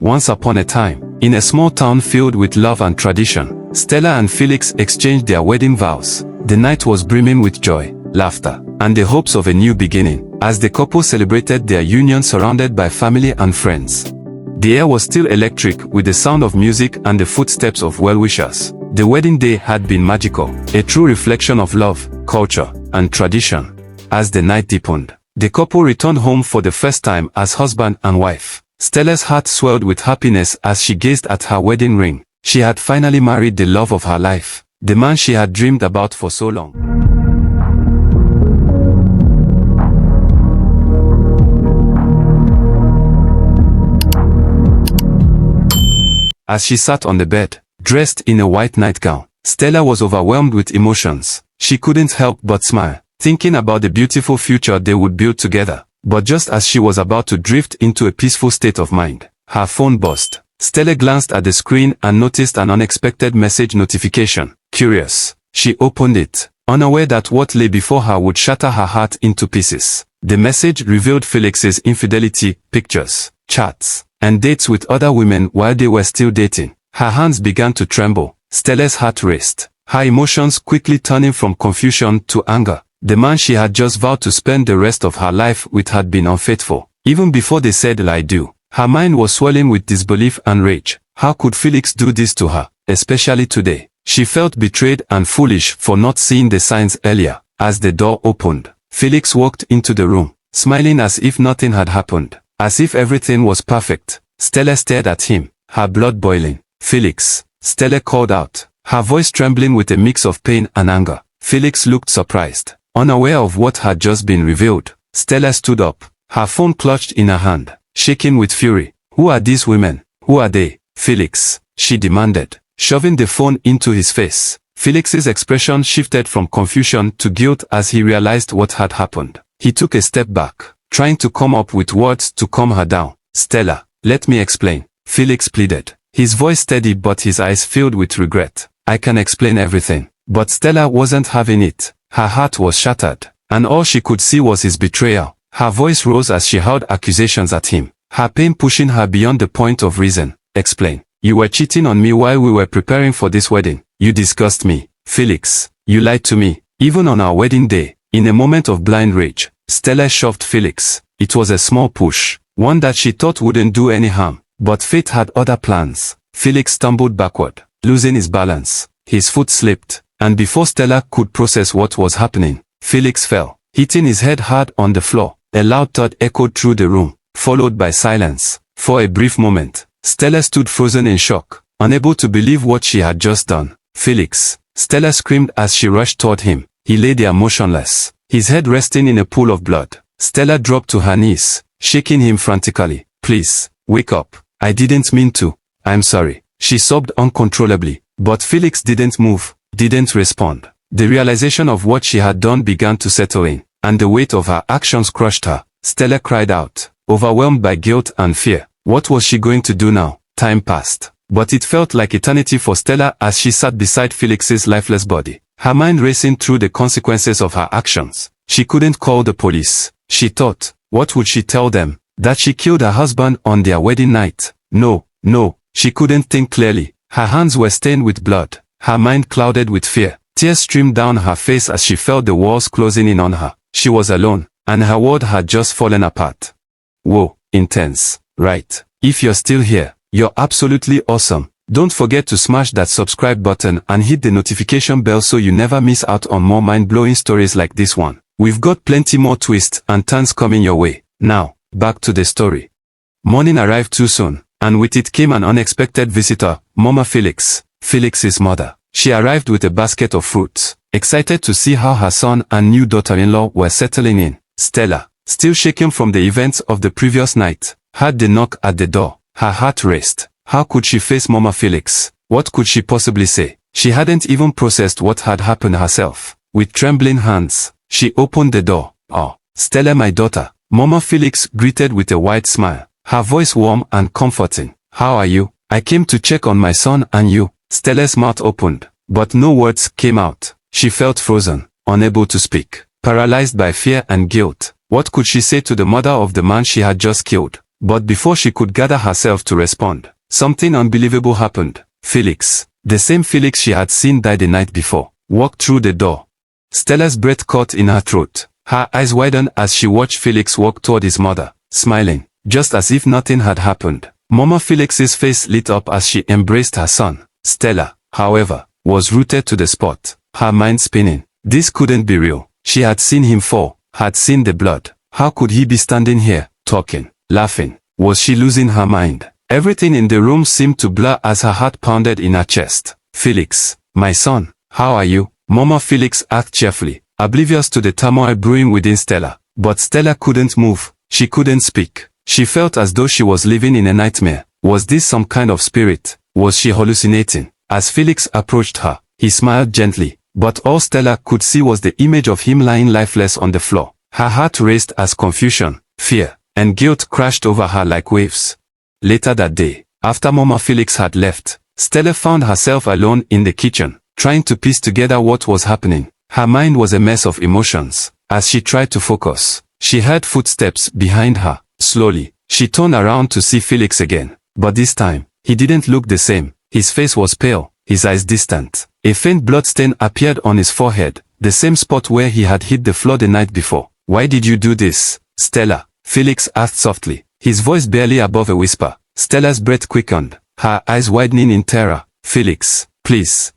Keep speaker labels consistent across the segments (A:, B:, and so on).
A: Once upon a time, in a small town filled with love and tradition, Stella and Felix exchanged their wedding vows. The night was brimming with joy, laughter, and the hopes of a new beginning, as the couple celebrated their union surrounded by family and friends. The air was still electric with the sound of music and the footsteps of well-wishers. The wedding day had been magical, a true reflection of love, culture, and tradition. As the night deepened, the couple returned home for the first time as husband and wife. Stella's heart swelled with happiness as she gazed at her wedding ring. She had finally married the love of her life, the man she had dreamed about for so long. As she sat on the bed, dressed in a white nightgown, Stella was overwhelmed with emotions. She couldn't help but smile, thinking about the beautiful future they would build together. But just as she was about to drift into a peaceful state of mind, her phone buzzed. Stella glanced at the screen and noticed an unexpected message notification. Curious, she opened it, unaware that what lay before her would shatter her heart into pieces. The message revealed Felix's infidelity, pictures, chats, and dates with other women while they were still dating. Her hands began to tremble. Stella's heart raced, her emotions quickly turning from confusion to anger. The man she had just vowed to spend the rest of her life with had been unfaithful. Even before they said "I do," her mind was swelling with disbelief and rage. How could Felix do this to her, especially today? She felt betrayed and foolish for not seeing the signs earlier. As the door opened, Felix walked into the room, smiling as if nothing had happened, as if everything was perfect. Stella stared at him, her blood boiling. "Felix," Stella called out, her voice trembling with a mix of pain and anger. Felix looked surprised, unaware of what had just been revealed. Stella stood up, her phone clutched in her hand, shaking with fury. "Who are these women? Who are they?" "Felix," she demanded, shoving the phone into his face. Felix's expression shifted from confusion to guilt as he realized what had happened. He took a step back, trying to come up with words to calm her down. "Stella, let me explain," Felix pleaded, his voice steady but his eyes filled with regret. "I can explain everything." But Stella wasn't having it. Her heart was shattered, and all she could see was his betrayal. Her voice rose as she hurled accusations at him, her pain pushing her beyond the point of reason. "Explain. You were cheating on me while we were preparing for this wedding. You disgust me. Felix, you lied to me, even on our wedding day." In a moment of blind rage, Stella shoved Felix. It was a small push, one that she thought wouldn't do any harm, but fate had other plans. Felix stumbled backward, losing his balance. His foot slipped, and before Stella could process what was happening, Felix fell, hitting his head hard on the floor. A loud thud echoed through the room, followed by silence. For a brief moment, Stella stood frozen in shock, unable to believe what she had just done. "Felix," Stella screamed as she rushed toward him. He lay there motionless, his head resting in a pool of blood. Stella dropped to her knees, shaking him frantically. "Please, wake up. I didn't mean to. I'm sorry." She sobbed uncontrollably, but Felix didn't move, didn't respond. The realization of what she had done began to settle in, and the weight of her actions crushed her. Stella cried out, overwhelmed by guilt and fear. What was she going to do now? Time passed, but it felt like eternity for Stella as she sat beside Felix's lifeless body, her mind racing through the consequences of her actions. She couldn't call the police, she thought. What would she tell them? That she killed her husband on their wedding night? No, she couldn't think clearly. Her hands were stained with blood, her mind clouded with fear. Tears streamed down her face as she felt the walls closing in on her. She was alone, and her world had just fallen apart. Whoa, intense, right? If you're still here, you're absolutely awesome. Don't forget to smash that subscribe button and hit the notification bell so you never miss out on more mind-blowing stories like this one. We've got plenty more twists and turns coming your way. Now, back to the story. Morning arrived too soon, and with it came an unexpected visitor, Mama Felix, Felix's mother. She arrived with a basket of fruits, excited to see how her son and new daughter-in-law were settling in. Stella, still shaken from the events of the previous night, heard the knock at the door. Her heart raced. How could she face Mama Felix? What could she possibly say? She hadn't even processed what had happened herself. With trembling hands, she opened the door. "Oh, Stella, my daughter," Mama Felix greeted with a wide smile, her voice warm and comforting. "How are you? I came to check on my son and you." Stella's mouth opened, but no words came out. She felt frozen, unable to speak, paralyzed by fear and guilt. What could she say to the mother of the man she had just killed? But before she could gather herself to respond, something unbelievable happened. Felix, the same Felix she had seen die the night before, walked through the door. Stella's breath caught in her throat. Her eyes widened as she watched Felix walk toward his mother, smiling, just as if nothing had happened. Mama Felix's face lit up as she embraced her son. Stella, however, was rooted to the spot, her mind spinning. This couldn't be real. She had seen him fall, had seen the blood. How could he be standing here, talking, laughing? Was she losing her mind? Everything in the room seemed to blur as her heart pounded in her chest. Felix, my son, how are you? Mama Felix asked cheerfully, oblivious to the turmoil brewing within Stella. But Stella couldn't move. She couldn't speak. She felt as though she was living in a nightmare. Was this some kind of spirit? Was she hallucinating? As Felix approached her, he smiled gently, but all Stella could see was the image of him lying lifeless on the floor. Her heart raced as confusion, fear, and guilt crashed over her like waves. Later that day, after Mama Felix had left, Stella found herself alone in the kitchen, trying to piece together what was happening. Her mind was a mess of emotions. As she tried to focus, she heard footsteps behind her. Slowly, she turned around to see Felix again. But this time, he didn't look the same. His face was pale, his eyes distant. A faint bloodstain appeared on his forehead, the same spot where he had hit the floor the night before. Why did you do this, Stella? Felix asked softly, his voice barely above a whisper. Stella's breath quickened, her eyes widening in terror. Felix, please.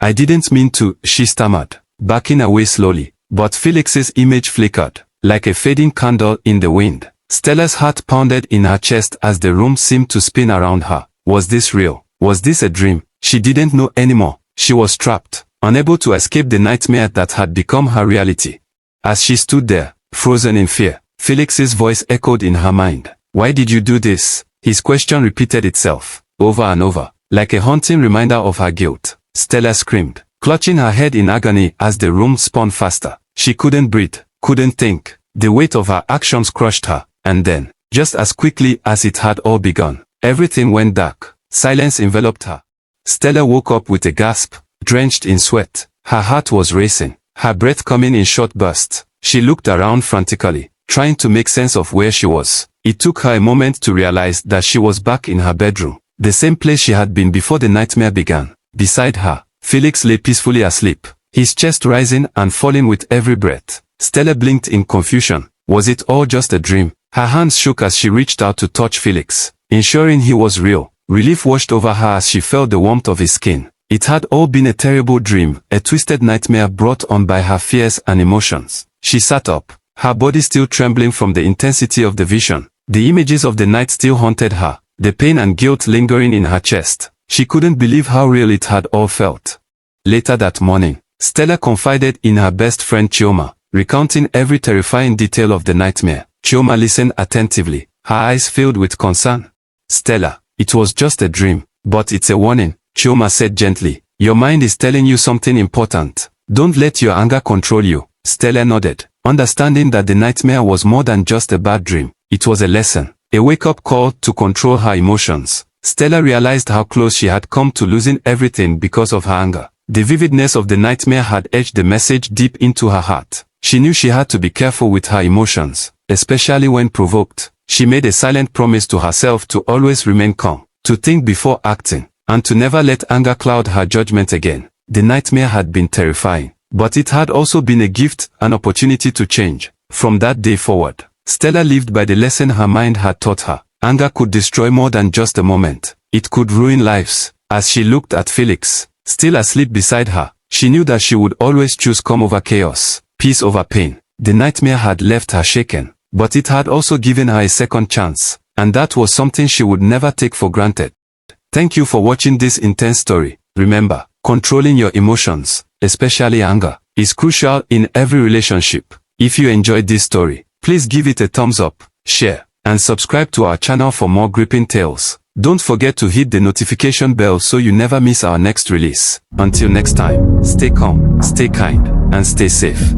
A: I didn't mean to, she stammered, backing away slowly. But Felix's image flickered, like a fading candle in the wind. Stella's heart pounded in her chest as the room seemed to spin around her. Was this real? Was this a dream? She didn't know anymore. She was trapped, unable to escape the nightmare that had become her reality. As she stood there, frozen in fear, Felix's voice echoed in her mind. Why did you do this? His question repeated itself, over and over, like a haunting reminder of her guilt. Stella screamed, clutching her head in agony as the room spun faster. She couldn't breathe, couldn't think. The weight of her actions crushed her. And then, just as quickly as it had all begun, everything went dark. Silence enveloped her. Stella woke up with a gasp, drenched in sweat. Her heart was racing, her breath coming in short bursts. She looked around frantically, trying to make sense of where she was. It took her a moment to realize that she was back in her bedroom, the same place she had been before the nightmare began. Beside her, Felix lay peacefully asleep, his chest rising and falling with every breath. Stella blinked in confusion. Was it all just a dream? Her hands shook as she reached out to touch Felix, ensuring he was real. Relief washed over her as she felt the warmth of his skin. It had all been a terrible dream, a twisted nightmare brought on by her fears and emotions. She sat up, her body still trembling from the intensity of the vision. The images of the night still haunted her, the pain and guilt lingering in her chest. She couldn't believe how real it had all felt. Later that morning, Stella confided in her best friend Chioma, recounting every terrifying detail of the nightmare. Chioma listened attentively, her eyes filled with concern. Stella, it was just a dream, but it's a warning, Chioma said gently. Your mind is telling you something important. Don't let your anger control you. Stella nodded, understanding that the nightmare was more than just a bad dream. It was a lesson, a wake-up call to control her emotions. Stella realized how close she had come to losing everything because of her anger. The vividness of the nightmare had etched the message deep into her heart. She knew she had to be careful with her emotions, especially when provoked. She made a silent promise to herself to always remain calm, to think before acting, and to never let anger cloud her judgment again. The nightmare had been terrifying, but it had also been a gift, an opportunity to change. From that day forward, Stella lived by the lesson her mind had taught her. Anger could destroy more than just a moment. It could ruin lives. As she looked at Felix, still asleep beside her, she knew that she would always choose calm over chaos, peace over pain. The nightmare had left her shaken, but it had also given her a second chance, and that was something she would never take for granted. Thank you for watching this intense story. Remember, controlling your emotions, especially anger, is crucial in every relationship. If you enjoyed this story, please give it a thumbs up, share, and subscribe to our channel for more gripping tales. Don't forget to hit the notification bell so you never miss our next release. Until next time, stay calm, stay kind, and stay safe.